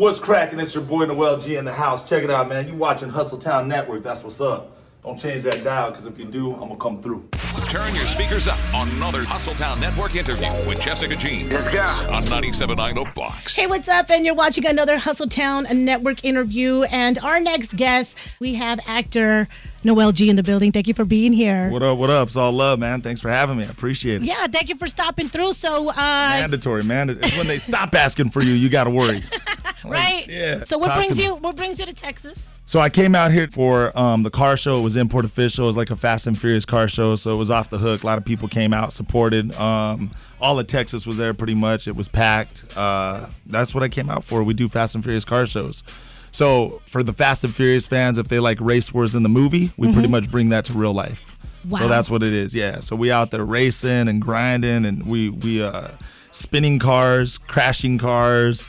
What's cracking? It's your boy Noel G in the house. Check it out, man. You watching HustleTown Network. That's what's up. Don't change that dial, because if you do, I'm going to come through. Turn your speakers up on another HustleTown Network interview with Jessica Jeanz on 97.9 The Box. Hey, what's up? And you're watching another HustleTown Network interview. And our next guest, we have actor Noel G in the building. Thank you for being here. What up, what up? It's all love, man. Thanks for having me. I appreciate it. Yeah, thank you for stopping through. So, mandatory, man. It's when they stop asking for you, you got to worry. Right? Yeah. So what brings you to Texas? So I came out here for the car show. It was Import Official. It was like a Fast and Furious car show, so it was off the hook. A lot of people came out, supported. All of Texas was there pretty much. It was packed. That's what I came out for. We do Fast and Furious car shows. So for the Fast and Furious fans, if they like race wars in the movie, we pretty much bring that to real life. Wow. So that's what it is, yeah. So we out there racing and grinding, and we spinning cars, crashing cars,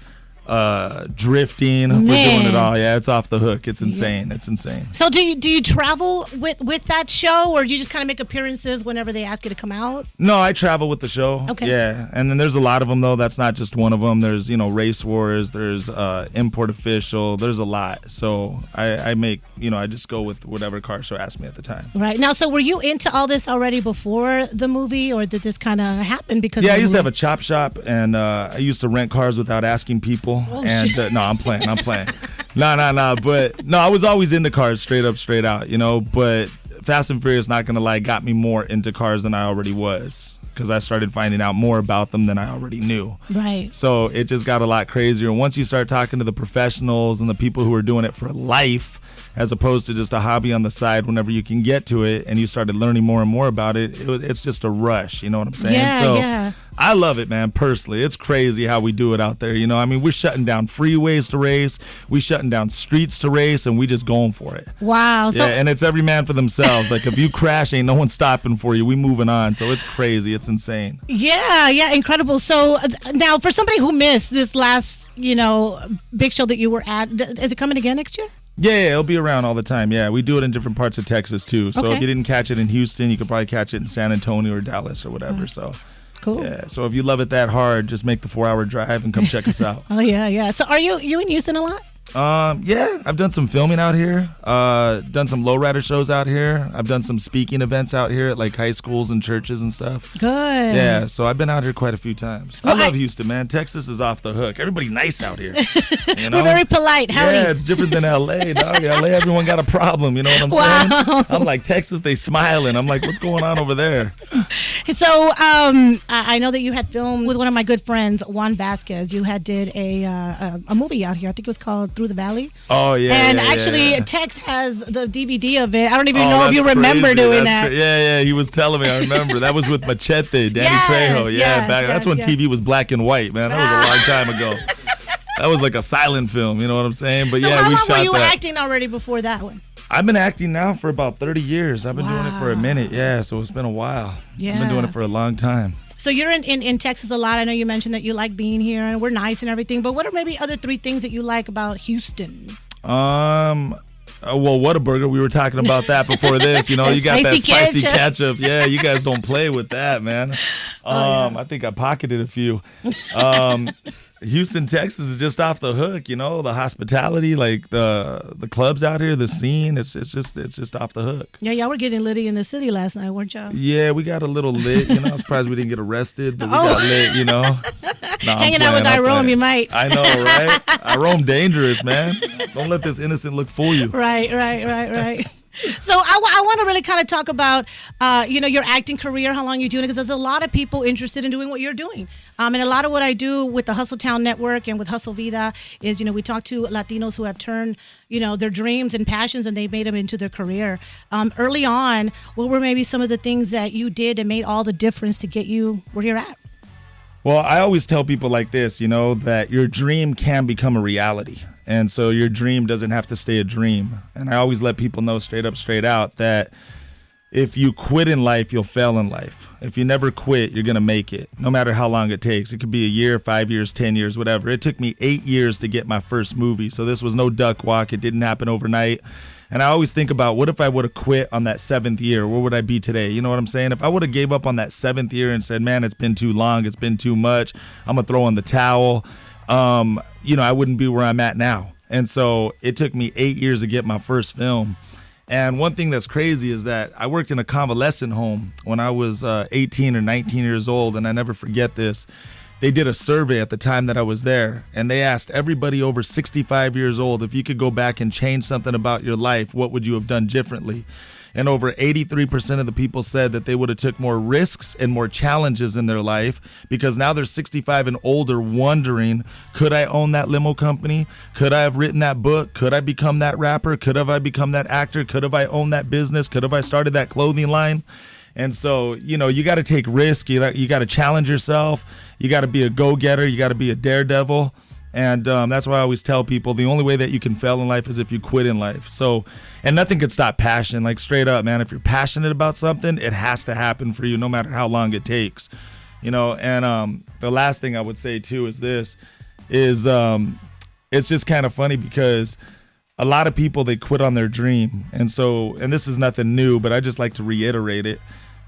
drifting. Man. We're doing it all. Yeah, it's off the hook. It's insane. Yeah. It's insane. So do you travel with that show, or do you just kind of make appearances whenever they ask you to come out? No, I travel with the show. Okay. Yeah, and then there's a lot of them though. That's not just one of them. There's Race Wars. There's Import Official. There's a lot. So I make I just go with whatever car show asks me at the time. Right now. So were you into all this already before the movie, or did this kind of happen because? Yeah, I used to have a chop shop, and I used to rent cars without asking people. Oh, and no, I'm playing. No. But no, I was always into cars, straight up, straight out, But Fast and Furious, not gonna lie, got me more into cars than I already was, because I started finding out more about them than I already knew. Right. So it just got a lot crazier. And once you start talking to the professionals and the people who are doing it for life, as opposed to just a hobby on the side whenever you can get to it, and you started learning more and more about it, it's just a rush, you know what I'm saying? Yeah. I love it, man, personally. It's crazy how we do it out there, I mean, we're shutting down freeways to race, we shutting down streets to race, and we just going for it. Wow. Yeah, and it's every man for themselves. Like, if you crash, ain't no one stopping for you. We moving on, so it's crazy. It's insane. Yeah, incredible. So now, for somebody who missed this last, big show that you were at, is it coming again next year? Yeah, it'll be around all the time. Yeah, we do it in different parts of Texas too. So okay. If you didn't catch it in Houston, you could probably catch it in San Antonio or Dallas or whatever. So cool. Yeah. So if you love it that hard, just make the 4-hour drive and come check us out. Oh yeah. So are you in Houston a lot? Yeah, I've done some filming out here, done some lowrider shows out here. I've done some speaking events out here at like high schools and churches and stuff. Good. Yeah, so I've been out here quite a few times. I love Houston, man. Texas is off the hook. Everybody nice out here. We're very polite. Howdy. Yeah, it's different than LA, dog. LA, everyone got a problem, you know what I'm saying? I'm like, Texas, they smiling. I'm like, what's going on over there? So, I know that you had filmed with one of my good friends, Juan Vasquez. You did a movie out here. I think it was called Through the Valley. Oh, yeah. And yeah, actually, yeah. Tex has the DVD of it. I don't even know if you remember doing that. Yeah, he was telling me. I remember. That was with Machete, Danny Trejo. Yeah, that's when TV was black and white, man. That was a long time ago. That was like a silent film, you know what I'm saying? But so yeah, we shot that. How long were you acting already before that one? I've been acting now for about 30 years. I've been doing it for a minute, yeah, so it's been a while. Yeah. I've been doing it for a long time. So you're in Texas a lot. I know you mentioned that you like being here, and we're nice and everything, but what are maybe other 3 things that you like about Houston? Well, Whataburger, we were talking about that before this. You got that spicy ketchup. Yeah, you guys don't play with that, man. I think I pocketed a few. Houston, Texas is just off the hook, the hospitality, like the clubs out here, the scene, it's just off the hook. Yeah, y'all were getting litty in the city last night, weren't y'all? Yeah, we got a little lit, I'm surprised we didn't get arrested, but we got lit, No, hanging out with Irome, you might. I know, right? Irome dangerous, man. Don't let this innocent look fool you. Right. So I want to really kind of talk about, your acting career, how long you're doing it, because there's a lot of people interested in doing what you're doing. And a lot of what I do with the HustleTown Network and with Hustle Vida is, we talk to Latinos who have turned, their dreams and passions, and they've made them into their career. Early on, what were maybe some of the things that you did and made all the difference to get you where you're at? Well, I always tell people like this, that your dream can become a reality. And so your dream doesn't have to stay a dream. And I always let people know straight up, straight out that if you quit in life, you'll fail in life. If you never quit, you're going to make it, no matter how long it takes. It could be a year, 5 years, 10 years, whatever. It took me 8 years to get my first movie. So this was no duck walk. It didn't happen overnight. And I always think about, what if I would have quit on that 7th year? Where would I be today? You know what I'm saying? If I would have gave up on that 7th year and said, man, it's been too long, it's been too much, I'm going to throw in the towel. I wouldn't be where I'm at now. And so it took me 8 years to get my first film. And one thing that's crazy is that I worked in a convalescent home when I was 18 or 19 years old, and I never forget this. They did a survey at the time that I was there, and they asked everybody over 65 years old, if you could go back and change something about your life, what would you have done differently? And over 83% of the people said that they would have took more risks and more challenges in their life, because now they're 65 and older wondering, could I own that limo company? Could I have written that book? Could I become that rapper? Could have I become that actor? Could have I owned that business? Could have I started that clothing line? And so, you got to take risk. You got to challenge yourself. You got to be a go-getter. You got to be a daredevil. And that's why I always tell people the only way that you can fail in life is if you quit in life. So, and nothing could stop passion. Like, straight up, man, if you're passionate about something, it has to happen for you no matter how long it takes. And the last thing I would say too is this, is it's just kind of funny because a lot of people, they quit on their dream. And this is nothing new, but I just like to reiterate it.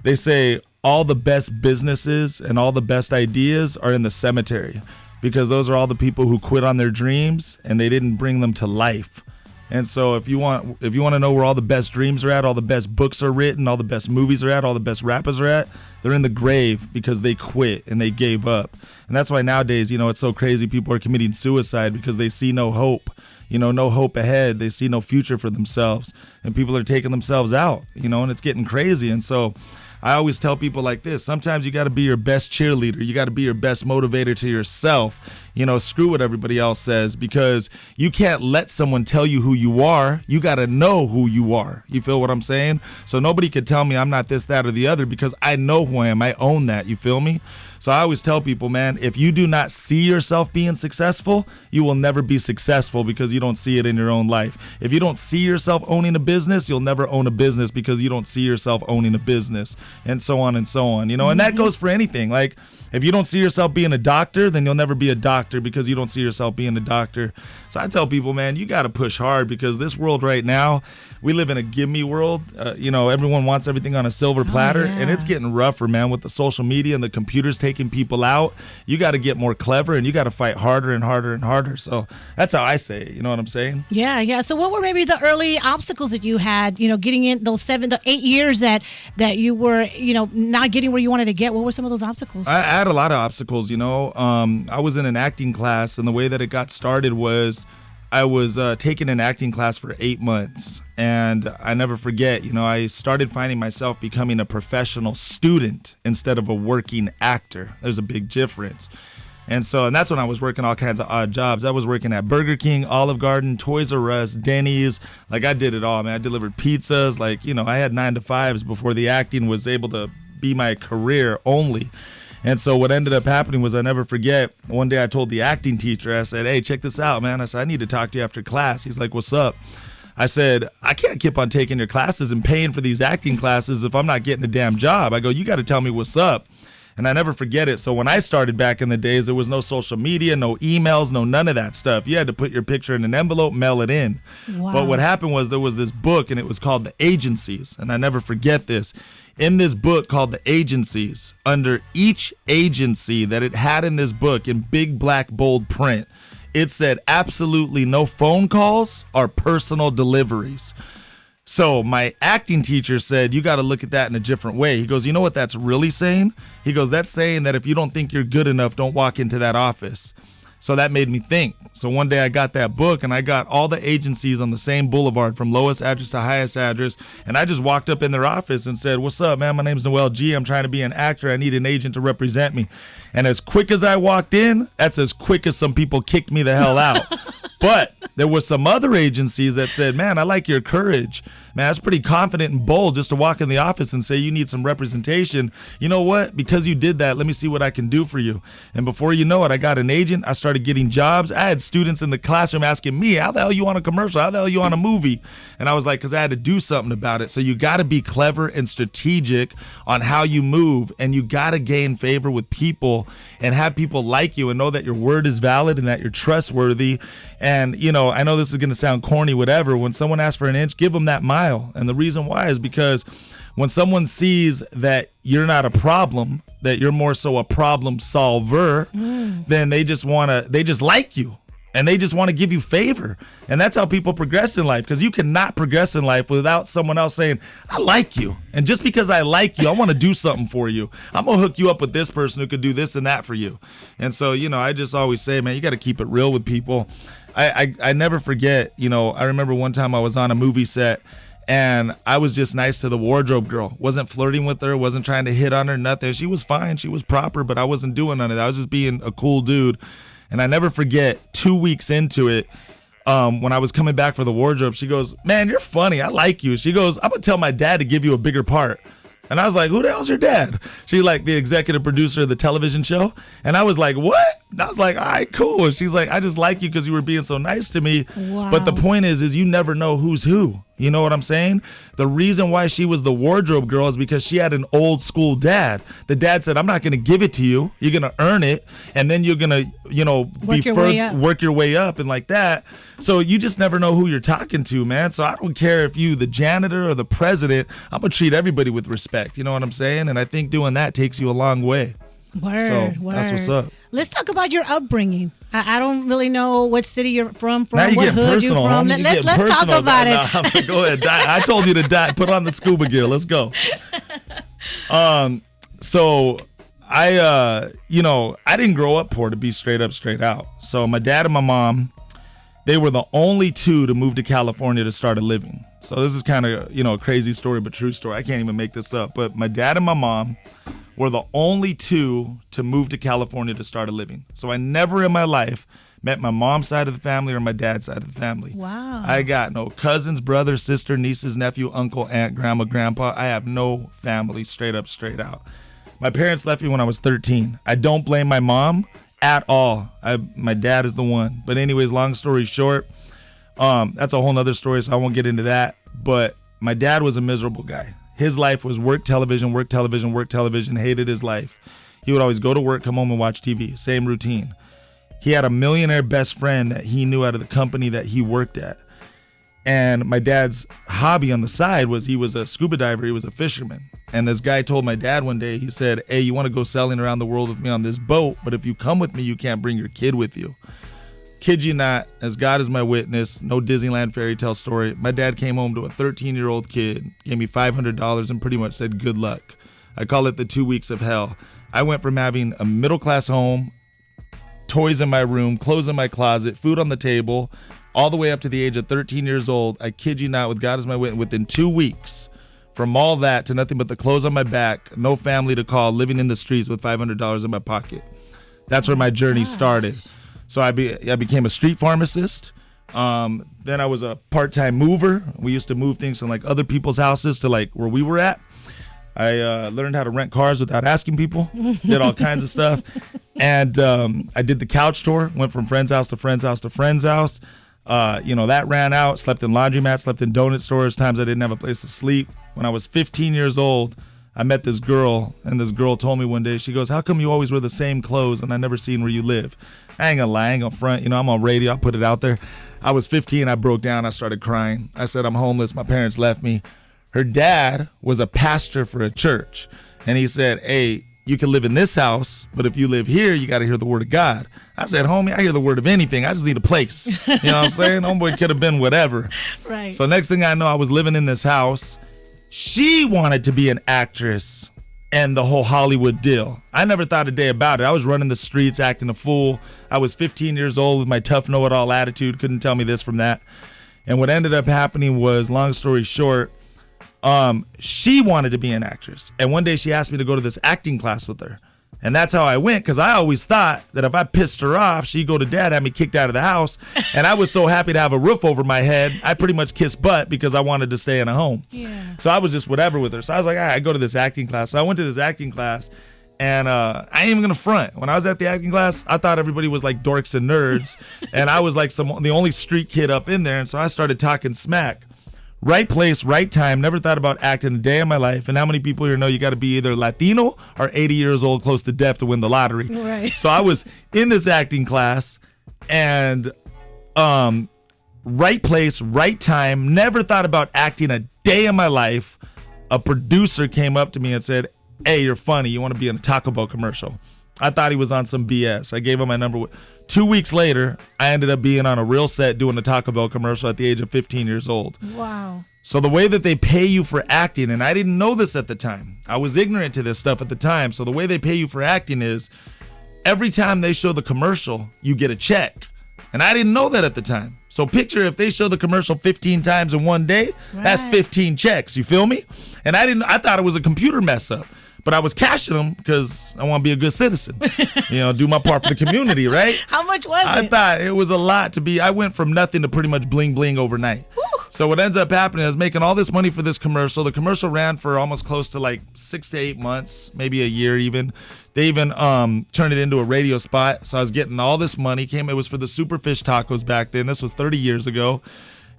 They say all the best businesses and all the best ideas are in the cemetery, because those are all the people who quit on their dreams and they didn't bring them to life. And so if you want to know where all the best dreams are at, all the best books are written, all the best movies are at, all the best rappers are at, they're in the grave because they quit and they gave up. And that's why nowadays, it's so crazy. People are committing suicide because they see no hope, no hope ahead. They see no future for themselves, and people are taking themselves out, and it's getting crazy. And so I always tell people like this, sometimes you got to be your best cheerleader. You got to be your best motivator to yourself. Screw what everybody else says, because you can't let someone tell you who you are. You got to know who you are. You feel what I'm saying? So nobody could tell me I'm not this, that, or the other, because I know who I am. I own that. You feel me? So I always tell people, man, if you do not see yourself being successful, you will never be successful, because you don't see it in your own life. If you don't see yourself owning a business, you'll never own a business, because you don't see yourself owning a business, and so on and so on. And that goes for anything. Like, if you don't see yourself being a doctor, then you'll never be a doctor, because you don't see yourself being a doctor. So I tell people, man, you got to push hard, because this world right now, we live in a gimme world. Everyone wants everything on a silver platter, and it's getting rougher, man, with the social media and the computers taking people out. You got to get more clever, and you got to fight harder and harder and harder. So that's how I say it. You know what I'm saying? Yeah. So what were maybe the early obstacles that you had, getting in those 7 to 8 years that you were, not getting where you wanted to get? What were some of those obstacles? I had a lot of obstacles, I was in an acting class, and the way that it got started was I was taking an acting class for 8 months, and I never forget, I started finding myself becoming a professional student instead of a working actor. There's a big difference. And that's when I was working all kinds of odd jobs. I was working at Burger King, Olive Garden, Toys R Us, Denny's. Like, I did it all, man. I delivered pizzas. Like, I had 9-to-5s before the acting was able to be my career only. And so what ended up happening was, I never forget, one day I told the acting teacher, I said, hey, check this out, man. I said, I need to talk to you after class. He's like, what's up? I said, I can't keep on taking your classes and paying for these acting classes if I'm not getting a damn job. I go, you got to tell me what's up. And I never forget it. So when I started back in the days, there was no social media, no emails, no none of that stuff. You had to put your picture in an envelope, mail it in. Wow. But what happened was, there was this book, and it was called The Agencies. And I never forget this. In this book called The Agencies, under each agency that it had in this book, in big black bold print, it said absolutely no phone calls or personal deliveries. So my acting teacher said, you got to look at that in a different way. He goes, you know what that's really saying? He goes, that's saying that if you don't think you're good enough, don't walk into that office. So that made me think. So one day I got that book, and I got all the agencies on the same boulevard from lowest address to highest address. And I just walked up in their office and said, what's up, man? My name's Noel G. I'm trying to be an actor. I need an agent to represent me. And as quick as I walked in, that's as quick as some people kicked me the hell out. But there were some other agencies that said, man, I like your courage. Man, that's pretty confident and bold just to walk in the office and say you need some representation. You know what? Because you did that, let me see what I can do for you. And before you know it, I got an agent. I started getting jobs. I had students in the classroom asking me, how the hell you on a commercial? How the hell you on a movie? And I was like, because I had to do something about it. So you got to be clever and strategic on how you move. And you got to gain favor with people and have people like you and know that your word is valid and that you're trustworthy. And, I know this is going to sound corny, whatever. When someone asks for an inch, give them that mile. And the reason why is because when someone sees that you're not a problem, that you're more so a problem solver, then they just like you. and they just want to give you favor. And that's how people progress in life, because you cannot progress in life without someone else saying, I like you. And just because I like you, I want to do something for you. I'm going to hook you up with this person who could do this and that for you. And so, I just always say, man, you got to keep it real with people. I never forget, I remember one time I was on a movie set, and I was just nice to the wardrobe girl. Wasn't flirting with her, wasn't trying to hit on her, nothing. She was fine, she was proper, but I wasn't doing none of that. I was just being a cool dude. And I never forget, 2 weeks into it, when I was coming back for the wardrobe, she goes, man, you're funny. I like you. She goes, I'm going to tell my dad to give you a bigger part. And I was like, who the hell's your dad? She's like, the executive producer of the television show. And I was like, what? And I was like, all right, cool. And she's like, I just like you because you were being so nice to me. Wow. But the point is you never know who's who. You know what I'm saying? The reason why she was the wardrobe girl is because she had an old school dad. The dad said, I'm not going to give it to you. You're going to earn it. And then you're going to, work your way up and like that. So you just never know who you're talking to, man. So I don't care if you the janitor or the president. I'm going to treat everybody with respect. You know what I'm saying? And I think doing that takes you a long way. Word. That's what's up. Let's talk about your upbringing. I don't really know what city you're from now you what get hood personal, you're from. Let's talk about it. No, go ahead. I told you to die. Put on the scuba gear. Let's go. So I didn't grow up poor, to be straight up, straight out. So my dad and my mom, they were the only two to move to California to start a living. So this is kind of, a crazy story, but true story. I can't even make this up. But my dad and my mom were the only two to move to California to start a living. So I never in my life met my mom's side of the family or my dad's side of the family. Wow. I got no cousins, brother, sister, nieces, nephew, uncle, aunt, grandma, grandpa. I have no family, straight up, straight out. My parents left me when I was 13. I don't blame my mom at all. My dad is the one. But anyways, long story short, that's a whole nother story, so I won't get into that. But my dad was a miserable guy. His life was work, television, work, television, work, television, hated his life. He would always go to work, come home and watch TV, same routine. He had a millionaire best friend that he knew out of the company that he worked at. And my dad's hobby on the side was he was a scuba diver, he was a fisherman. And this guy told my dad one day, he said, hey, you want to go sailing around the world with me on this boat, but if you come with me, you can't bring your kid with you. Kid you not, as God is my witness, no Disneyland fairy tale story. My dad came home to a 13-year-old kid, gave me $500 and pretty much said, good luck. I call it the 2 weeks of hell. I went from having a middle-class home, toys in my room, clothes in my closet, food on the table, all the way up to the age of 13 years old. I kid you not, with God as my witness, within 2 weeks, from all that to nothing but the clothes on my back, no family to call, living in the streets with $500 in my pocket. That's where my journey started. So I became a street pharmacist. Then I was a part-time mover. We used to move things from like other people's houses to like where we were at. I learned how to rent cars without asking people. Did all kinds of stuff. And I did the couch tour. Went from friend's house to friend's house to friend's house. That ran out. Slept in laundromats, slept in donut stores. Times I didn't have a place to sleep. When I was 15 years old, I met this girl, and this girl told me one day, she goes, how come you always wear the same clothes and I never seen where you live? I ain't gonna lie, I ain't gonna front. I'm on radio, I'll put it out there. I was 15, I broke down, I started crying. I said, I'm homeless, my parents left me. Her dad was a pastor for a church, and he said, hey, you can live in this house, but if you live here, you gotta hear the word of God. I said, homie, I hear the word of anything. I just need a place. You know what I'm saying? Homeboy could have been whatever. Right. So next thing I know, I was living in this house. She wanted to be an actress and the whole Hollywood deal. I never thought a day about it. I was running the streets, acting a fool. I was 15 years old with my tough know-it-all attitude. Couldn't tell me this from that. And what ended up happening was, long story short, she wanted to be an actress. And one day she asked me to go to this acting class with her. And that's how I went, because I always thought that if I pissed her off, she'd go to dad, have me kicked out of the house. And I was so happy to have a roof over my head, I pretty much kissed butt because I wanted to stay in a home. Yeah. So I was just whatever with her. So I was like, all right, I go to this acting class. So I went to this acting class, and I ain't even gonna front. When I was at the acting class, I thought everybody was like dorks and nerds, and I was like the only street kid up in there. And so I started talking smack. Right place, right time. Never thought about acting a day in my life. And how many people here know you got to be either Latino or 80 years old, close to death, to win the lottery? Right. So I was in this acting class, and right place, right time. Never thought about acting a day in my life. A producer came up to me and said, "Hey, you're funny. You want to be in a Taco Bell commercial?" I thought he was on some BS. I gave him my number. 2 weeks later, I ended up being on a real set doing a Taco Bell commercial at the age of 15 years old. Wow. So the way that they pay you for acting, and I didn't know this at the time. I was ignorant to this stuff at the time. So the way they pay you for acting is every time they show the commercial, you get a check. And I didn't know that at the time. So picture if they show the commercial 15 times in one day, that's 15 checks. You feel me? And I thought it was a computer mess up. But I was cashing them because I want to be a good citizen, do my part for the community, right? How much was it? I thought it was a lot I went from nothing to pretty much bling bling overnight. Woo. So what ends up happening, I was making all this money for this commercial. The commercial ran for almost close to like 6 to 8 months, maybe a year even. They even turned it into a radio spot. So I was getting all this money. It was for the Superfish tacos back then. This was 30 years ago.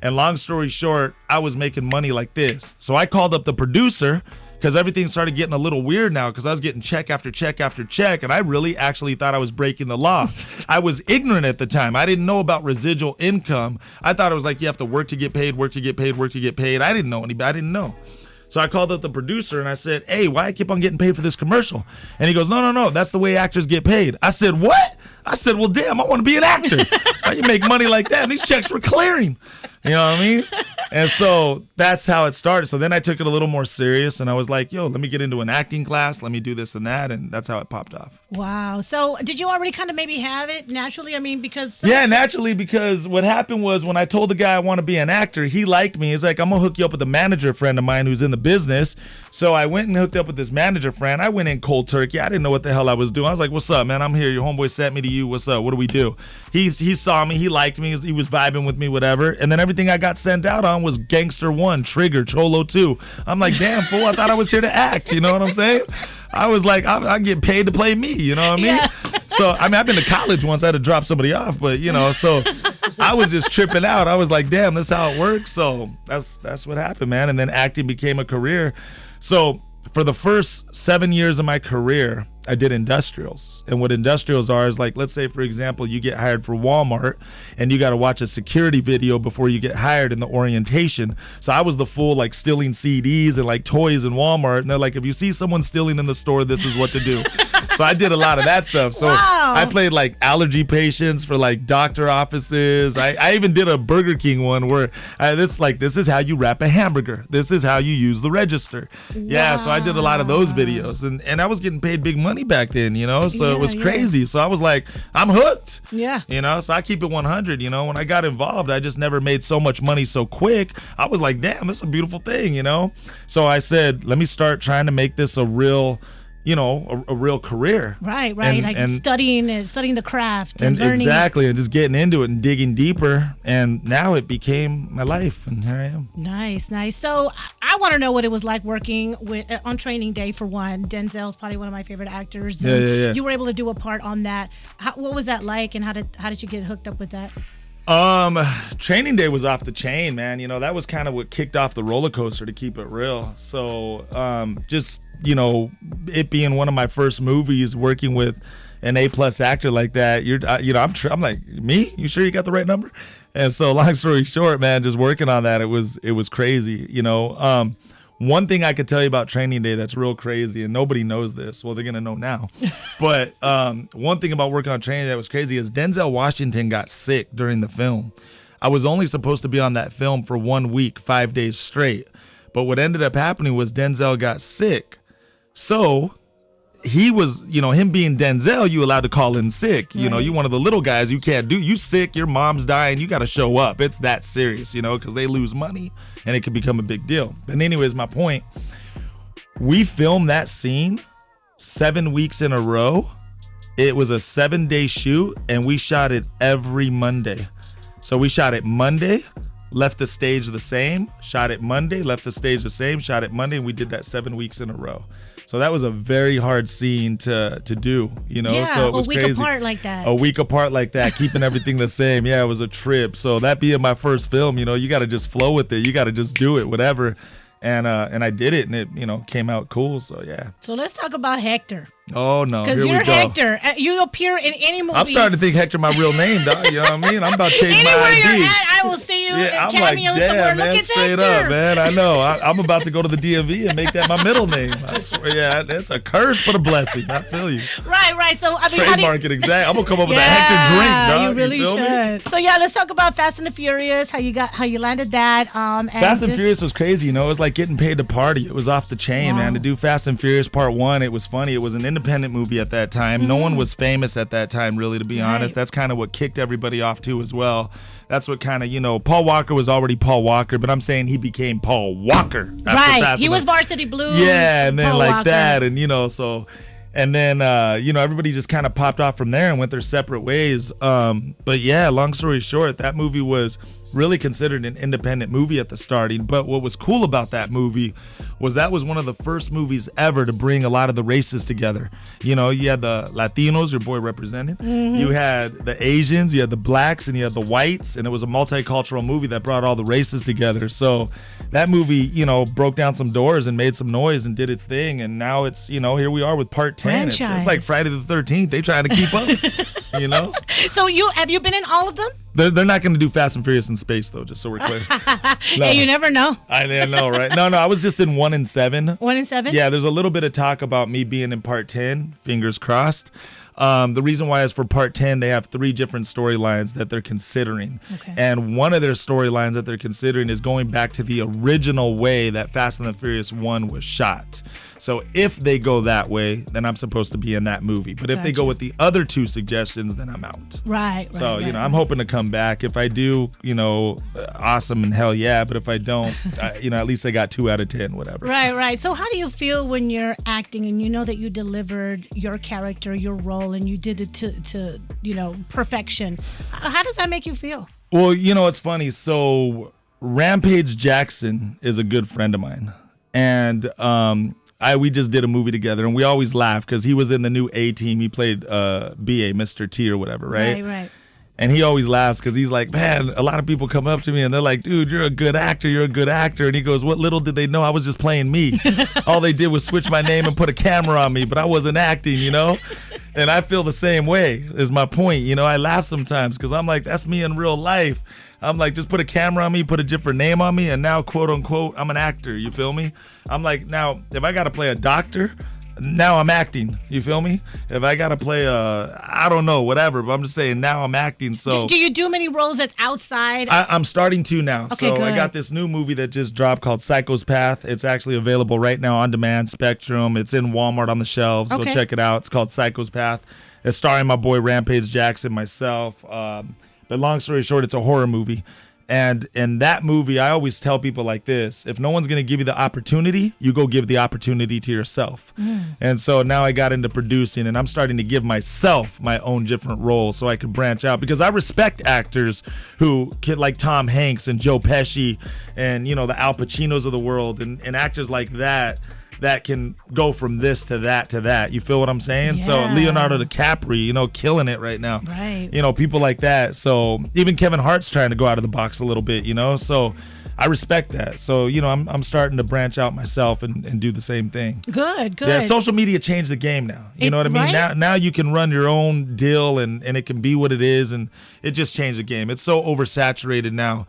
And long story short, I was making money like this. So I called up the producer, because everything started getting a little weird now because I was getting check after check after check, and I really actually thought I was breaking the law. I was ignorant at the time. I didn't know about residual income. I thought it was like you have to work to get paid, work to get paid, work to get paid. I didn't know anybody. I didn't know. So I called up the producer and I said, hey, why I keep on getting paid for this commercial? And he goes, no, that's the way actors get paid. I said, what? I said, well, damn, I want to be an actor. How you make money like that? And these checks were clearing. You know what I mean? And so that's how it started. So then I took it a little more serious and I was like, yo, let me get into an acting class. Let me do this and that. And that's how it popped off. Wow. So did you already kind of maybe have it naturally? I mean, because... Yeah, naturally, because what happened was when I told the guy I want to be an actor, he liked me. He's like, I'm going to hook you up with a manager friend of mine who's in the business. So I went and hooked up with this manager friend. I went in cold turkey. I didn't know what the hell I was doing. I was like, what's up, man? I'm here. Your homeboy sent me to you. What's up? What do we do? He saw me. He liked me. He was vibing with me, whatever. And then everything I got sent out on was Gangster 1, Trigger, Cholo 2. I'm like, damn, fool, I thought I was here to act. You know what I'm saying? I was like, I get paid to play me. You know what I mean? Yeah. So, I mean, I've been to college once. I had to drop somebody off. But, so I was just tripping out. I was like, damn, this is how it works. So that's what happened, man. And then acting became a career. So for the first 7 years of my career, I did industrials. And what industrials are is like, let's say, for example, you get hired for Walmart and you got to watch a security video before you get hired in the orientation. So I was the fool like stealing CDs and like toys in Walmart. And they're like, if you see someone stealing in the store, this is what to do. So I did a lot of that stuff. So wow. I played like allergy patients for like doctor offices. I even did a Burger King one where this is how you wrap a hamburger. This is how you use the register. Wow. Yeah, so I did a lot of those videos. And I was getting paid big money back then, so it was crazy. Yeah. So I was like, I'm hooked. Yeah. So I keep it 100. When I got involved, I just never made so much money so quick. I was like, damn, this is a beautiful thing, So I said, let me start trying to make this a real a real career. Right. And studying the craft and learning. Exactly, and just getting into it and digging deeper. And now it became my life, and here I am. Nice. So I want to know what it was like working on Training Day, for one. Denzel's probably one of my favorite actors. Yeah. You were able to do a part on that. What was that like, and how did you get hooked up with that? Training Day was off the chain, man. That was kind of what kicked off the roller coaster, to keep it real. So, it being one of my first movies, working with an A+ actor like that, I'm like, me? You sure you got the right number? And so, long story short, man, just working on that, it was crazy. One thing I could tell you about Training Day that's real crazy, and nobody knows this. Well, they're going to know now. But one thing about working on Training Day that was crazy is Denzel Washington got sick during the film. I was only supposed to be on that film for 1 week, 5 days straight. But what ended up happening was Denzel got sick. So he was, him being Denzel, you allowed to call in sick. Right. You one of the little guys, you can't do, you sick, your mom's dying, you got to show up. It's that serious, because they lose money and it could become a big deal. But anyways, my point, we filmed that scene 7 weeks in a row. It was a 7-day shoot and we shot it every Monday. So we shot it Monday, left the stage the same, shot it Monday, left the stage the same, shot it Monday, and we did that 7 weeks in a row. So that was a very hard scene to do, Yeah, so it was a week crazy. apart like that. A week apart like that, keeping everything the same. Yeah, it was a trip. So that being my first film, you got to just flow with it. You got to just do it, whatever. And I did it, and it came out cool. So yeah. So let's talk about Hector. Oh no, because you're Hector. You appear in any movie. I'm starting to think Hector my real name, dog. You know what I mean? I'm about to change my ID. Anywhere you're at, I will see you I'm cameo like, somewhere. damn, Look, man, it's straight Hector. up, man. I know. I'm about to go to the DMV and make that my middle name. I swear, yeah, it's a curse but a blessing. I feel you. Right. So I mean, Trademark it exact. I'm gonna come up with a Hector drink, dog. You really feel me? should. So yeah, let's talk about Fast and the Furious. How you landed that. And Fast and Furious was crazy, It was like getting paid to party. It was off the chain, man. To do Fast and Furious Part 1, it was funny. It was an independent movie at that time. No one was famous at that time, really, to be honest. That's kind of what kicked everybody off too as well. That's what kind of, Paul Walker was already Paul Walker, but I'm saying he became Paul Walker. Right. He was Varsity Blues. Yeah, and then Paul like Walker. that, and so. And then, everybody just kind of popped off from there and went their separate ways. But yeah, long story short, that movie was really considered an independent movie at the starting. But what was cool about that movie was that was one of the first movies ever to bring a lot of the races together. You had the Latinos, your boy represented. Mm-hmm. You had the Asians, you had the blacks, and you had the whites. And it was a multicultural movie that brought all the races together. So that movie, broke down some doors and made some noise and did its thing. And now it's, here we are with part 10. It's like Friday the 13th. They trying to keep up, So have you been in all of them? They're not going to do Fast and Furious in space, though, just so we're clear. No. Hey, you never know. I know, right? No, I was just in 1 and 7. 1 and 7? Yeah, there's a little bit of talk about me being in part 10, fingers crossed. The reason why is for part 10, they have 3 different storylines that they're considering. Okay. And one of their storylines that they're considering is going back to the original way that Fast and the Furious 1 was shot. So if they go that way, then I'm supposed to be in that movie. But if they go with the other 2 suggestions, then I'm out. Right. So, I'm hoping to come back. If I do, awesome and hell yeah. But if I don't, at least I got 2 out of 10, whatever. Right. So how do you feel when you're acting and you know that you delivered your character, your role, and you did it to perfection? How does that make you feel? Well, it's funny. So Rampage Jackson is a good friend of mine. And we just did a movie together, and we always laugh because he was in the new A-Team. He played BA, Mr. T or whatever, right? Right. And he always laughs because he's like, man, a lot of people come up to me and they're like, dude, you're a good actor. And he goes, what little did they know I was just playing me. All they did was switch my name and put a camera on me, but I wasn't acting, And I feel the same way is my point. I laugh sometimes because I'm like, that's me in real life. I'm like, just put a camera on me, put a different name on me, and now, quote unquote, I'm an actor. You feel me? I'm like, now, if I got to play a doctor, now I'm acting. You feel me? If I got to play I don't know, whatever, but I'm just saying now I'm acting. So do you do many roles that's outside? I'm starting to now. Okay, so good. I got this new movie that just dropped called Psycho's Path. It's actually available right now on demand, Spectrum. It's in Walmart on the shelves. Okay. Go check it out. It's called Psycho's Path. It's starring my boy Rampage Jackson, myself. But long story short, it's a horror movie. And in that movie, I always tell people like this: if no one's going to give you the opportunity, you go give the opportunity to yourself. And so now I got into producing, and I'm starting to give myself my own different roles so I can branch out, because I respect actors who can, like Tom Hanks and Joe Pesci and, the Al Pacinos of the world and actors like that can go from this to that to that. You feel what I'm saying? Yeah. So Leonardo DiCaprio, killing it right now. Right. People like that. So even Kevin Hart's trying to go out of the box a little bit, So I respect that. So, I'm starting to branch out myself and do the same thing. Good. Yeah, social media changed the game now. You know what I mean? Right? Now you can run your own deal and it can be what it is, and it just changed the game. It's so oversaturated now.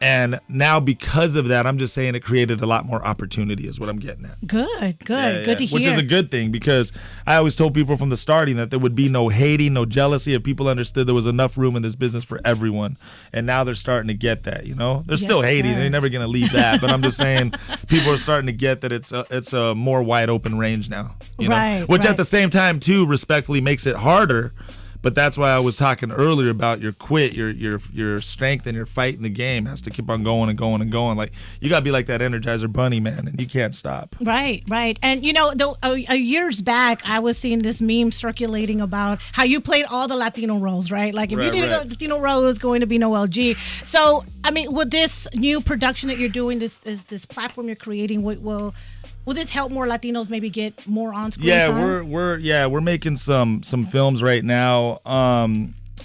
And now because of that, I'm just saying it created a lot more opportunity is what I'm getting at. Good. Yeah. Good to hear. Which is a good thing, because I always told people from the starting that there would be no hating, no jealousy, if people understood there was enough room in this business for everyone. And now they're starting to get that, They're still hating. Sir. They're never going to leave that. But I'm just saying people are starting to get that it's a more wide open range now. Right. Which at the same time, too, respectfully makes it harder. But that's why I was talking earlier about your strength and your fight in the game has to keep on going and going and going. Like, you got to be like that Energizer Bunny, man, and you can't stop. Right. And, years back, I was seeing this meme circulating about how you played all the Latino roles, right? Like, if you did a Latino role, it was going to be Noel G. So, I mean, with this new production that you're doing, this platform you're creating, will this help more Latinos maybe get more on-screen time? We're making some films right now.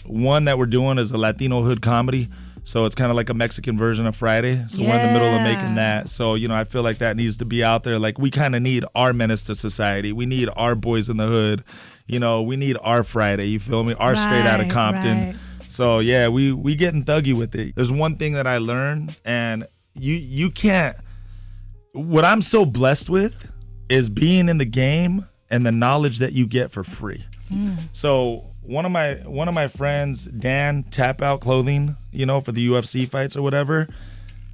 One that we're doing is a Latino hood comedy. So it's kind of like a Mexican version of Friday. So we're in the middle of making that. So, I feel like that needs to be out there. Like, we kind of need our menace to society. We need our boys in the hood. We need our Friday. You feel me? Our straight out of Compton. Right. So yeah, we getting thuggy with it. There's one thing that I learned, and you can't. What I'm so blessed with is being in the game and the knowledge that you get for free. So one of my friends, Dan, Tap Out Clothing, for the UFC fights or whatever.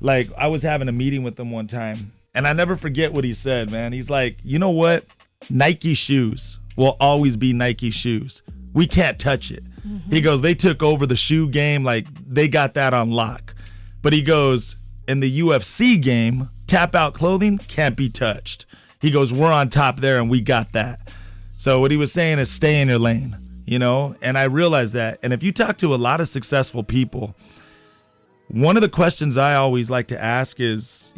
Like, I was having a meeting with him one time, and I never forget what he said, man. He's like, you know what? Nike shoes will always be Nike shoes. We can't touch it. He goes, they took over the shoe game, like they got that on lock. But he goes, in the UFC game, Tap Out Clothing can't be touched. He goes, we're on top there and we got that. So what he was saying is stay in your lane, and I realized that. And if you talk to a lot of successful people, one of the questions I always like to ask is,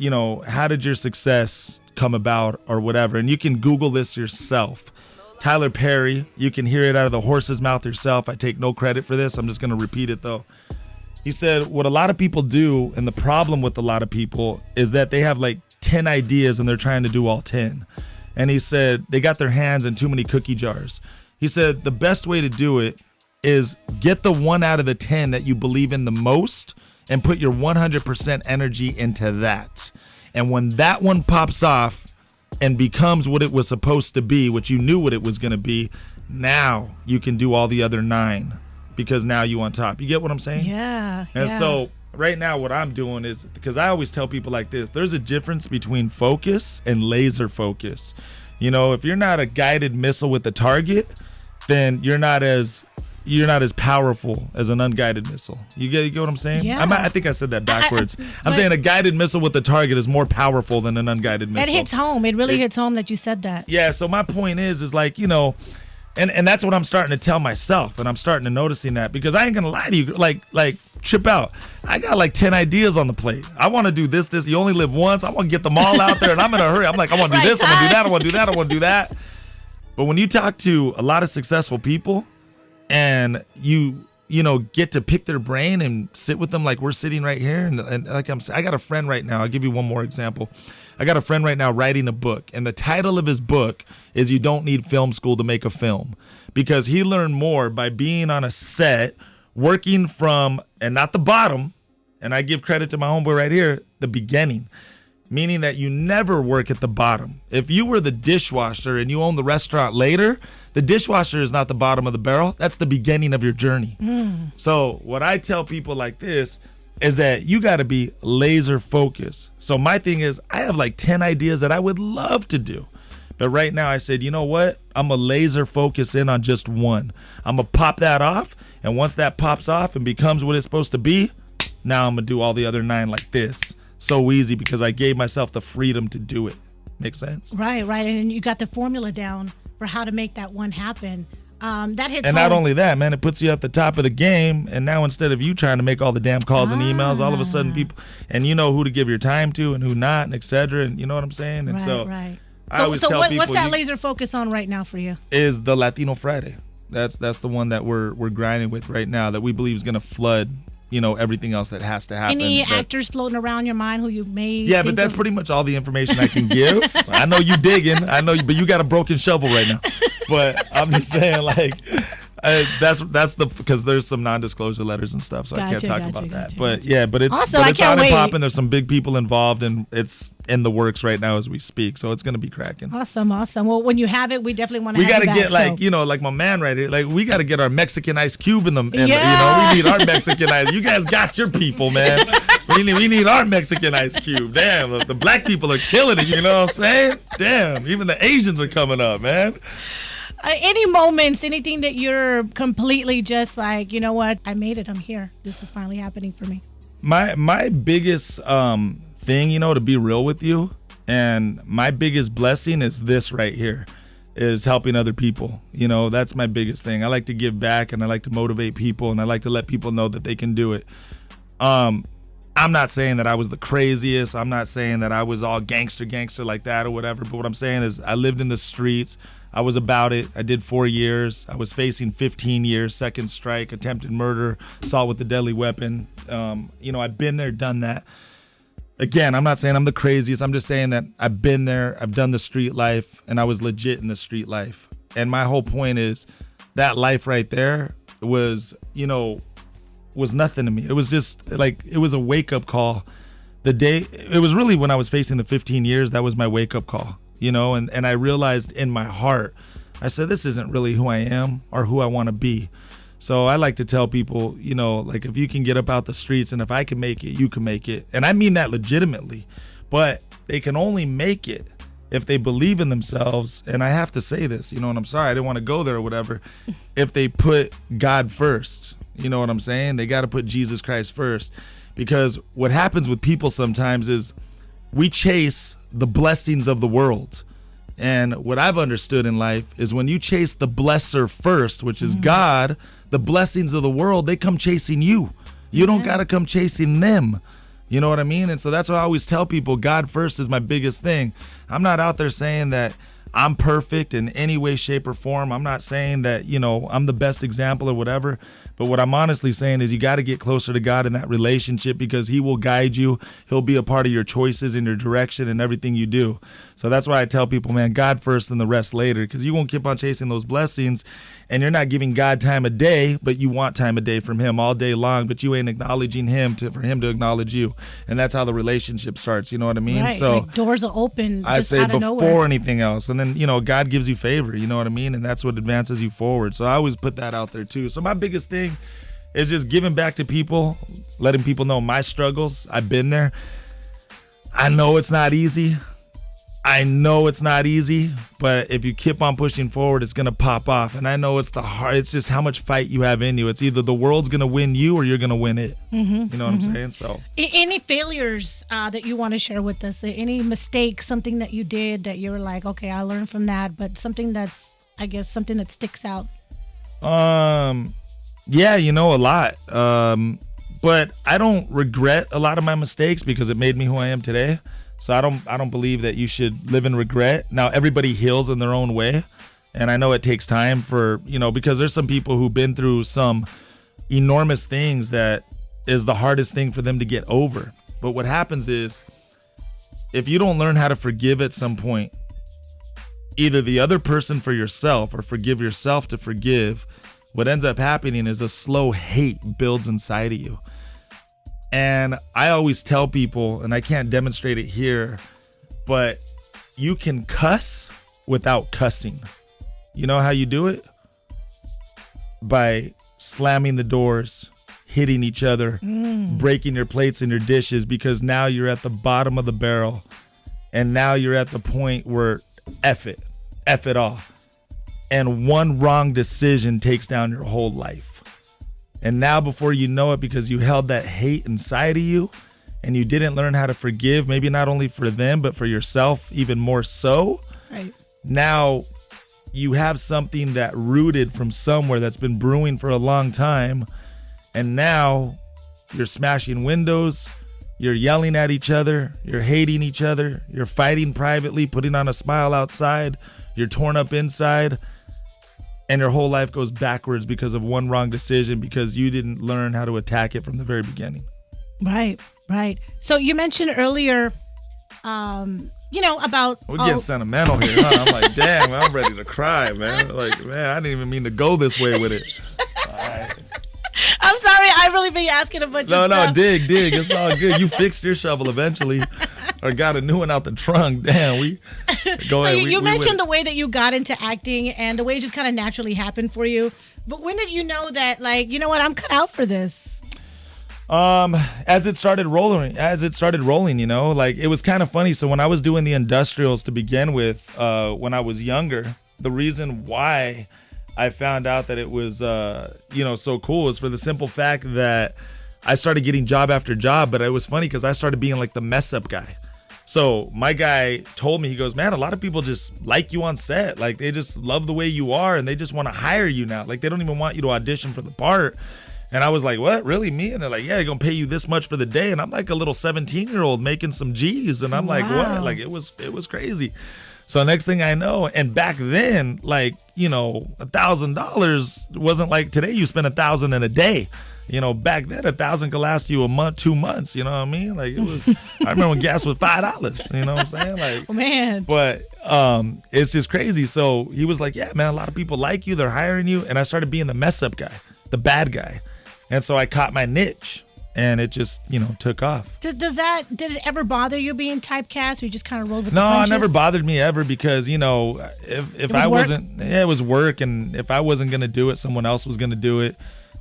how did your success come about or whatever? And you can Google this yourself. Tyler Perry, you can hear it out of the horse's mouth yourself. I take no credit for this. I'm just going to repeat it though. He said, what a lot of people do, and the problem with a lot of people, is that they have like 10 ideas and they're trying to do all 10. And he said, they got their hands in too many cookie jars. He said, the best way to do it is get the 1 out of the 10 that you believe in the most and put your 100% energy into that. And when that one pops off and becomes what it was supposed to be, what you knew what it was going to be, now you can do all the other 9 because now you on top. You get what I'm saying? Yeah. And so right now what I'm doing is, because I always tell people like this, there's a difference between focus and laser focus. If you're not a guided missile with the target, then you're not as powerful as an unguided missile. You get what I'm saying? Yeah. I think I said that backwards. I'm saying a guided missile with the target is more powerful than an unguided missile. It hits home. It really hits home that you said that. Yeah, so my point is like, and that's what I'm starting to tell myself, and I'm starting to noticing that, because I ain't gonna lie to you, like trip out. I got like 10 ideas on the plate. I want to do this. You only live once. I want to get them all out there, and I'm in a hurry. I'm like, I want to do this. I want to do that. I want to do that. I want to do that. But when you talk to a lot of successful people, and you get to pick their brain and sit with them like we're sitting right here, and like I got a friend right now. I'll give you one more example. I got a friend right now writing a book, and the title of his book is You Don't Need Film School to Make a Film, because he learned more by being on a set, working from, and not the bottom, and I give credit to my homeboy right here, the beginning, meaning that you never work at the bottom. If you were the dishwasher and you own the restaurant later, the dishwasher is not the bottom of the barrel. That's the beginning of your journey. So what I tell people like this is that you got to be laser focused. So my thing is, I have like 10 ideas that I would love to do. But right now I said, you know what? I'm a laser focus in on just one. I'm going to pop that off. And once that pops off and becomes what it's supposed to be, now I'm going to do all the other 9 like this. So easy, because I gave myself the freedom to do it. Make sense? Right. And you got the formula down for how to make that one happen. That hits and home. not only that, man, it puts you at the top of the game. And now instead of you trying to make all the damn calls and emails, all of a sudden people, and you know who to give your time to and who not, and et cetera. And you know what I'm saying? And Right. I always tell people, what's that laser focus on right now for you? Is the Latino Friday. That's the one that we're grinding with right now, that we believe is going to flood, everything else that has to happen. Any actors floating around your mind who you may? Yeah, but that's pretty much all the information I can give. I know you digging. I know you, but you got a broken shovel right now. But I'm just saying, like, that's because there's some non-disclosure letters and stuff, so I can't talk about that. But yeah, but it's also, it's on and popping. There's some big people involved, and it's in the works right now as we speak. So it's gonna be cracking. Awesome. Well, when you have it, we definitely want to. We got to get back, like my man right here. Like, we got to get our Mexican ice cube in them. We need our Mexican ice. You guys got your people, man. We need our Mexican ice cube. Damn, the black people are killing it. You know what I'm saying? Damn, even the Asians are coming up, man. Any moments, anything that you're completely just like, you know what, I made it, I'm here. This is finally happening for me. My biggest thing, to be real with you, and my biggest blessing is this right here, is helping other people. That's my biggest thing. I like to give back, and I like to motivate people, and I like to let people know that they can do it. I'm not saying that I was the craziest. I'm not saying that I was all gangster like that or whatever. But what I'm saying is I lived in the streets. I was about it. I did 4 years. I was facing 15 years, second strike, attempted murder, assault with a deadly weapon. I've been there, done that. Again, I'm not saying I'm the craziest. I'm just saying that I've been there. I've done the street life, and I was legit in the street life. And my whole point is that life right there was, was nothing to me. It was just like, it was a wake-up call. It was really when I was facing the 15 years, that was my wake-up call, and I realized in my heart, I said, this isn't really who I am or who I want to be. So I like to tell people, like, if you can get up out the streets and if I can make it, you can make it. And I mean that legitimately, but they can only make it if they believe in themselves. And I have to say this, and I'm sorry, I didn't want to go there or whatever. If they put God first, you know what I'm saying? They got to put Jesus Christ first, because what happens with people sometimes is we chase the blessings of the world. And what I've understood in life is when you chase the blesser first, which is God, the blessings of the world, they come chasing you. You don't got to come chasing them. You know what I mean? And so that's why I always tell people, God first is my biggest thing. I'm not out there saying that I'm perfect in any way, shape, or form. I'm not saying that, I'm the best example or whatever. But what I'm honestly saying is you got to get closer to God in that relationship, because he will guide you. He'll be a part of your choices and your direction and everything you do. So that's why I tell people, man, God first and the rest later, because you won't keep on chasing those blessings and you're not giving God time of day, but you want time of day from him all day long, but you ain't acknowledging him for him to acknowledge you. And that's how the relationship starts. You know what I mean? Right. So like doors are open. I just say out of before nowhere. anything else. And then, God gives you favor, you know what I mean? And that's what advances you forward. So I always put that out there too. So my biggest thing is just giving back to people, letting people know my struggles. I've been there. I know it's not easy. But if you keep on pushing forward, it's going to pop off. And I know it's it's just how much fight you have in you. It's either the world's going to win you or you're going to win it. You know what I'm saying? So any failures that you want to share with us? Any mistakes, something that you did that you were like, okay, I learned from that, but something that's, I guess, something that sticks out? Yeah, a lot. But I don't regret a lot of my mistakes because it made me who I am today. So I don't believe that you should live in regret. Now, everybody heals in their own way. And I know it takes time for, because there's some people who've been through some enormous things that is the hardest thing for them to get over. But what happens is, if you don't learn how to forgive at some point, either the other person for yourself or forgive yourself to forgive, what ends up happening is a slow hate builds inside of you. And I always tell people, and I can't demonstrate it here, but you can cuss without cussing. You know how you do it? By slamming the doors, hitting each other, breaking your plates and your dishes, because now you're at the bottom of the barrel. And now you're at the point where F it all. And one wrong decision takes down your whole life. And now before you know it, because you held that hate inside of you and you didn't learn how to forgive, maybe not only for them, but for yourself even more so. Right. Now you have something that rooted from somewhere that's been brewing for a long time. And now you're smashing windows, you're yelling at each other, you're hating each other, you're fighting privately, putting on a smile outside, you're torn up inside. And your whole life goes backwards because of one wrong decision, because you didn't learn how to attack it from the very beginning. Right. So you mentioned earlier, about... We're getting sentimental here, huh? I'm like, damn, man, I'm ready to cry, man. Like, man, I didn't even mean to go this way with it. All right. I'm sorry, I really be asking a bunch of stuff. No, dig. It's all good. You fixed your shovel eventually. Or got a new one out the trunk. Damn, go ahead. You mentioned the way that you got into acting and the way it just kind of naturally happened for you. But when did you know that, like, you know what, I'm cut out for this? As it started rolling, like, it was kind of funny. So when I was doing the industrials to begin with, when I was younger, the reason why I found out that it was, so cool is for the simple fact that I started getting job after job. But it was funny because I started being like the mess up guy. So my guy told me, he goes, man, a lot of people just like you on set. Like, they just love the way you are and they just want to hire you now. Like, they don't even want you to audition for the part. And I was like, what, really, me? And they're like, yeah, they're going to pay you this much for the day. And I'm like a little 17-year-old making some G's. And I'm like, what? Like, it was crazy. So next thing I know, and back then, like, $1,000 wasn't like today you spend $1,000 in a day. Back then, $1,000 could last you a month, 2 months. You know what I mean? Like, it was. I remember when gas was $5. You know what I'm saying? Like, man. But it's just crazy. So he was like, "Yeah, man, a lot of people like you. They're hiring you." And I started being the mess up guy, the bad guy. And so I caught my niche. And it just, took off. Did it ever bother you being typecast, or you just kind of rolled with the No, punches? it never bothered me ever because, if I wasn't, it was work. And if I wasn't going to do it, someone else was going to do it.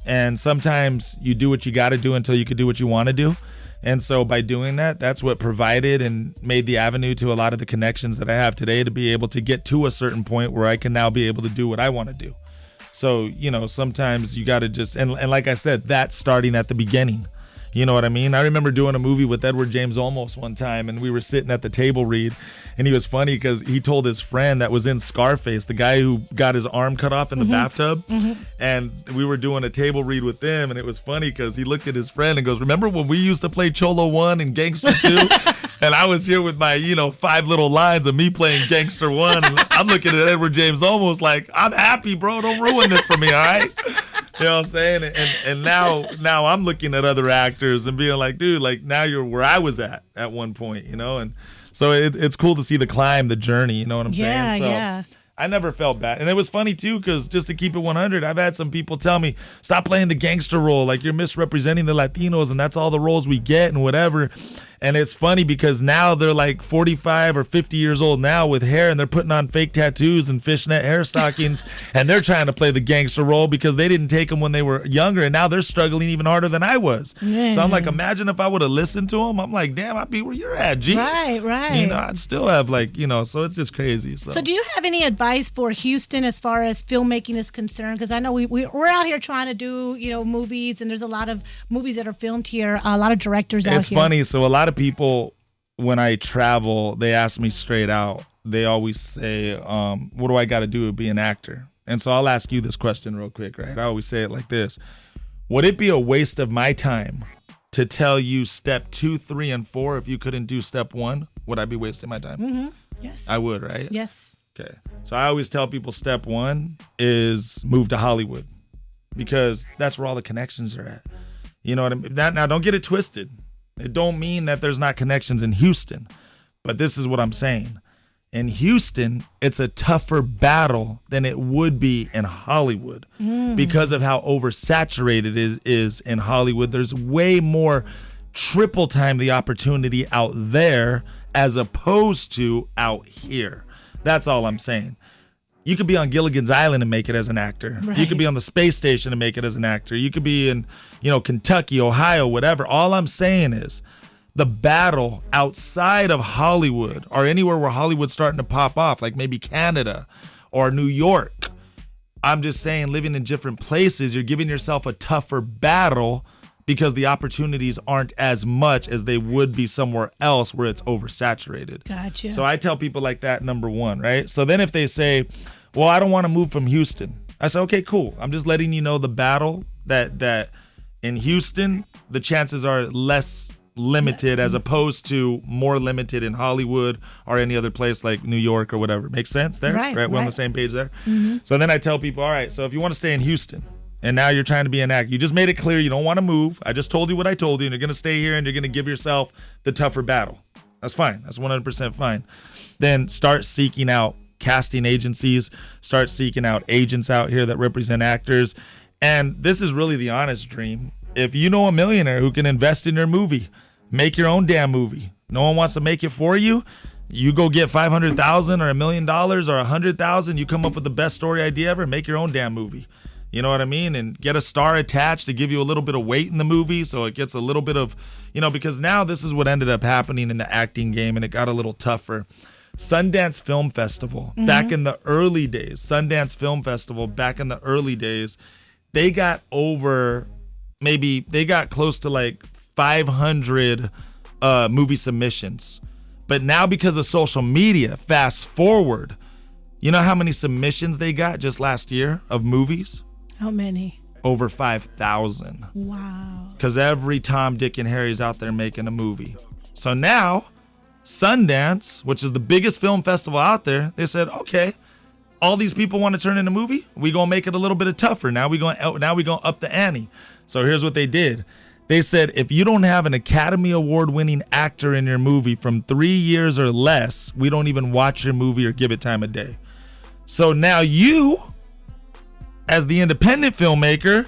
And sometimes you do what you got to do until you could do what you want to do. And so by doing that, that's what provided and made the avenue to a lot of the connections that I have today to be able to get to a certain point where I can now be able to do what I want to do. So, sometimes you got to just, and like I said, that's starting at the beginning. You know what I mean? I remember doing a movie with Edward James Olmos one time, and we were sitting at the table read, and he was funny because he told his friend that was in Scarface, the guy who got his arm cut off in the bathtub, and we were doing a table read with him, and it was funny because he looked at his friend and goes, remember when we used to play Cholo 1 and Gangster 2? And I was here with my, 5 little lines of me playing Gangster 1, and I'm looking at Edward James Olmos like, I'm happy, bro. Don't ruin this for me, all right? You know what I'm saying? And now I'm looking at other actors and being like, dude, like now you're where I was at one point, and so it's cool to see the climb, the journey, you know what I'm saying? So Yeah. I never felt bad. And it was funny too, because just to keep it 100, I've had some people tell me, stop playing the gangster role, like you're misrepresenting the Latinos and that's all the roles we get and whatever. And it's funny because now they're like 45 or 50 years old now with hair, and they're putting on fake tattoos and fishnet hair stockings, and they're trying to play the gangster role because they didn't take them when they were younger, and now they're struggling even harder than I was. Yeah. So I'm like, imagine if I would have listened to them. I'm like, damn, I'd be where you're at, G. Right. I'd still have so it's just crazy. So do you have any advice for Houston as far as filmmaking is concerned? Because I know we're out here trying to do, movies, and there's a lot of movies that are filmed here, a lot of directors out here. It's funny. So a lot of people, when I travel, they ask me straight out. They always say, what do I got to do to be an actor? And so I'll ask you this question real quick, right? I always say it like this. Would it be a waste of my time to tell you step 2, 3, and 4 if you couldn't do step 1? Would I be wasting my time? Mm-hmm. Yes. I would, right? Yes. Okay. So I always tell people step 1 is move to Hollywood, because that's where all the connections are at. You know what I mean? Now, don't get it twisted. It don't mean that there's not connections in Houston, but this is what I'm saying. In Houston, it's a tougher battle than it would be in Hollywood because of how oversaturated it is in Hollywood. There's way more triple time the opportunity out there as opposed to out here. That's all I'm saying. You could be on Gilligan's Island and make it as an actor. Right. You could be on the space station and make it as an actor. You could be in, Kentucky, Ohio, whatever. All I'm saying is the battle outside of Hollywood, or anywhere where Hollywood's starting to pop off, like maybe Canada or New York. I'm just saying, living in different places, you're giving yourself a tougher battle because the opportunities aren't as much as they would be somewhere else where it's oversaturated. Gotcha. So I tell people like that, number 1, right? So then if they say, well, I don't want to move from Houston, I say, okay, cool. I'm just letting you know the battle that in Houston, the chances are less limited as opposed to more limited in Hollywood or any other place like New York or whatever. Makes sense there? Right. We're on the same page there. Mm-hmm. So then I tell people, all right, so if you want to stay in Houston, and now you're trying to be an actor, you just made it clear you don't want to move. I just told you what I told you, and you're going to stay here and you're going to give yourself the tougher battle. That's fine. That's 100% fine. Then start seeking out casting agencies, start seeking out agents out here that represent actors. And this is really the honest dream. If you know a millionaire who can invest in your movie, make your own damn movie. No one wants to make it for you. You go get $500,000 or $1 million or $100,000. You come up with the best story idea ever. Make your own damn movie. You know what I mean? And get a star attached to give you a little bit of weight in the movie, so it gets a little bit of, because now this is what ended up happening in the acting game, and it got a little tougher. Sundance Film Festival, back in the early days, they got close to like 500 movie submissions. But now because of social media, fast forward, you know how many submissions they got just last year of movies? How many? Over 5,000. Wow. Because every Tom, Dick, and Harry's out there making a movie. So now, Sundance, which is the biggest film festival out there, they said, okay, all these people want to turn in a movie. We gonna make it a little bit tougher. Now we gonna up the ante. So here's what they did. They said, if you don't have an Academy Award-winning actor in your movie from 3 years or less, we don't even watch your movie or give it time of day. So now you, as the independent filmmaker,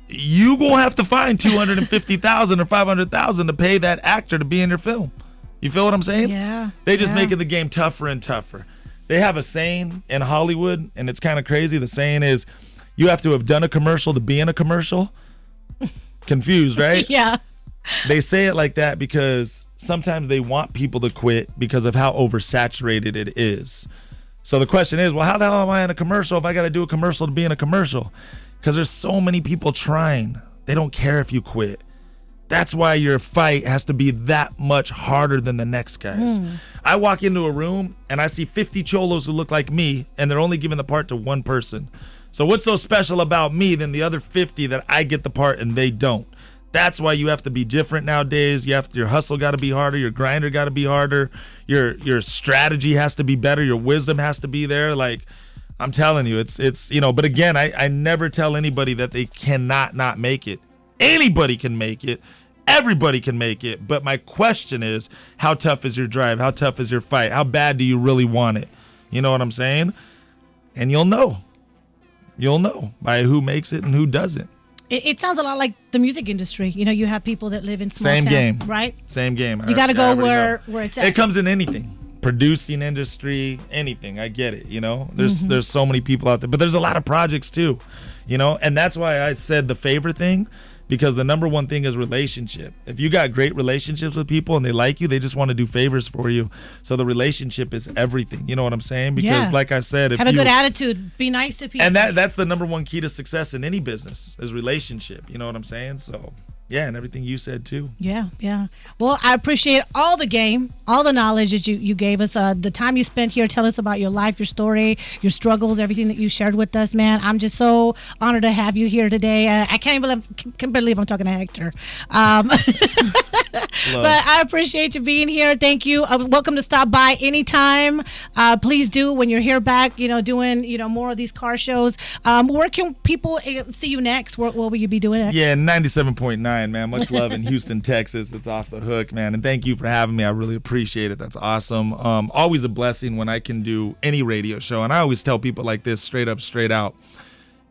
you gonna have to find $250,000 or $500,000 to pay that actor to be in your film. You feel what I'm saying? Yeah. They just making the game tougher and tougher. They have a saying in Hollywood, and it's kind of crazy. The saying is, you have to have done a commercial to be in a commercial. Confused, right? Yeah. They say it like that because sometimes they want people to quit because of how oversaturated it is. So the question is, well, how the hell am I in a commercial if I got to do a commercial to be in a commercial? Because there's so many people trying. They don't care if you quit. That's why your fight has to be that much harder than the next guy's. I walk into a room and I see 50 cholos who look like me, and they're only giving the part to one person. So what's so special about me than the other 50 that I get the part and they don't? That's why you have to be different nowadays. Your hustle got to be harder. Your grinder got to be harder. Your strategy has to be better. Your wisdom has to be there. Like, I'm telling you, it's but again, I never tell anybody that they cannot not make it. Anybody can make it. Everybody can make it. But my question is, how tough is your drive? How tough is your fight? How bad do you really want it? You know what I'm saying? And you'll know. You'll know by who makes it and who doesn't. It sounds a lot like the music industry. You have people that live in small Same town, game. right? Same game. You got to go where it's at. It comes in anything. Producing industry, anything. I get it, There's so many people out there, but there's a lot of projects too, and that's why I said the favor thing, because the number one thing is relationship. If you got great relationships with people and they like you, they just want to do favors for you. So the relationship is everything. You know what I'm saying? Because like I said, if have a good attitude, be nice to people. And that's the number one key to success in any business is relationship. You know what I'm saying? So yeah, and everything you said too. Yeah. Well, I appreciate all the game, all the knowledge that you gave us, the time you spent here. Tell us about your life, your story, your struggles, everything that you shared with us, man. I'm just so honored to have you here today. I can't believe I'm talking to Hector. But I appreciate you being here. Thank you. Welcome to stop by anytime. Please do when you're here back, doing, more of these car shows. Where can people see you next? What will you be doing next? Yeah, 97.9, man. Much love in Houston, Texas. It's off the hook, man. And thank you for having me. I really appreciate it. That's awesome. Always a blessing when I can do any radio show. And I always tell people like this, straight up, straight out.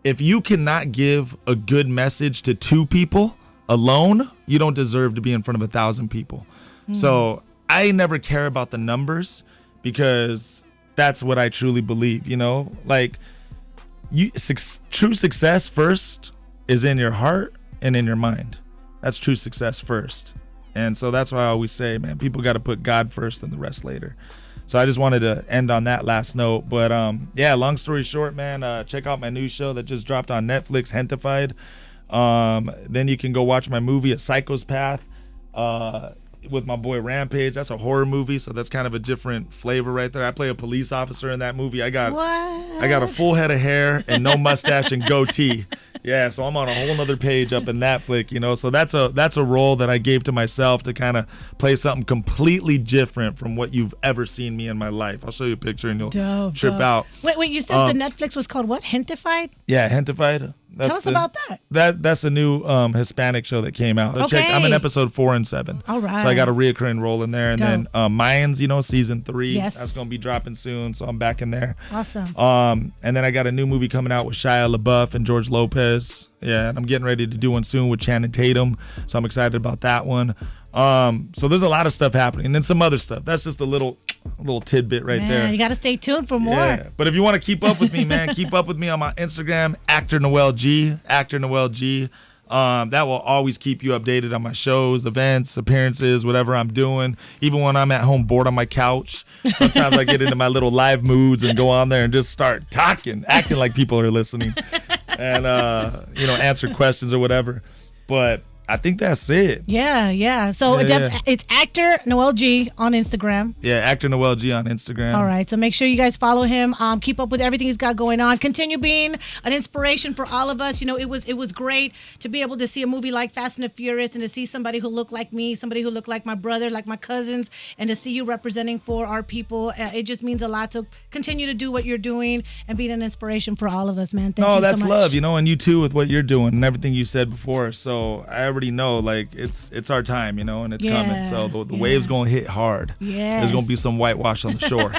If you cannot give a good message to 2 people alone, you don't deserve to be in front of 1,000 people. So I never care about the numbers because that's what I truly believe, like true success first is in your heart and in your mind. That's true success first. And so that's why I always say, man, people got to put God first and the rest later. So I just wanted to end on that last note. But yeah, long story short, man, check out my new show that just dropped on Netflix, Hentified. Then you can go watch my movie, A Psycho's Path, with my boy Rampage. That's a horror movie, so that's kind of a different flavor right there. I play a police officer in that movie. I got a full head of hair and no mustache and goatee. Yeah, so I'm on a whole nother page up in that flick, So that's a role that I gave to myself to kind of play something completely different from what you've ever seen me in my life. I'll show you a picture and you'll trip out. Wait, you said the Netflix was called what? Hentified? Yeah, Hentified. Tell us about that. That's a new Hispanic show that came out. Okay. I'm in episode 4 and 7. All right. So I got a reoccurring role in there. And then Mayans, season 3. Yes. That's going to be dropping soon. So I'm back in there. Awesome. And then I got a new movie coming out with Shia LaBeouf and George Lopez. Yeah, and I'm getting ready to do one soon with Channing Tatum. So I'm excited about that one. So there's a lot of stuff happening, and then some other stuff. That's just a little tidbit right there. You got to stay tuned for more. Yeah. But if you want to keep up with me, man, keep up with me on my Instagram, actor Noel G. That will always keep you updated on my shows, events, appearances, whatever I'm doing. Even when I'm at home bored on my couch, sometimes I get into my little live moods and go on there and just start talking, acting like people are listening, and answer questions or whatever. But I think that's it. Yeah. So it's actor Noel G on Instagram. Yeah, actor Noel G on Instagram. All right. So make sure you guys follow him. Keep up with everything he's got going on. Continue being an inspiration for all of us. It was great to be able to see a movie like Fast and the Furious and to see somebody who looked like me, somebody who looked like my brother, like my cousins, and to see you representing for our people. It just means a lot to continue to do what you're doing and being an inspiration for all of us, man. Thank you so much. No, that's love, and you too with what you're doing and everything you said before. So I already know, like, it's our time, and it's coming. So the wave's gonna hit hard. Yeah, there's gonna be some whitewash on the shore.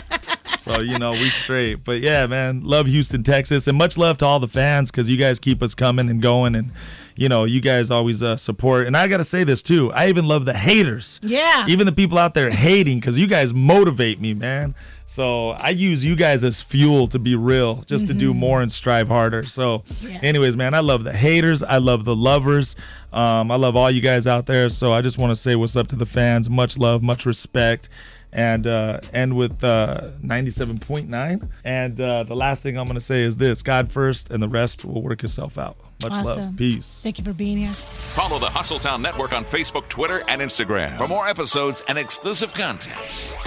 So we straight. But yeah, man, love Houston, Texas, and much love to all the fans because you guys keep us coming and going, and you guys always support. And I got to say this too. I even love the haters. Yeah. Even the people out there hating, because you guys motivate me, man. So I use you guys as fuel to be real, just to do more and strive harder. So anyways, man, I love the haters. I love the lovers. I love all you guys out there. So I just want to say what's up to the fans. Much love, much respect. And end with 97.9. And the last thing I'm going to say is this: God first, and the rest will work itself out. Much love. Peace. Thank you for being here. Follow the Hustletown Network on Facebook, Twitter, and Instagram for more episodes and exclusive content.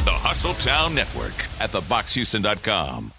The Hustletown Network at theboxhouston.com.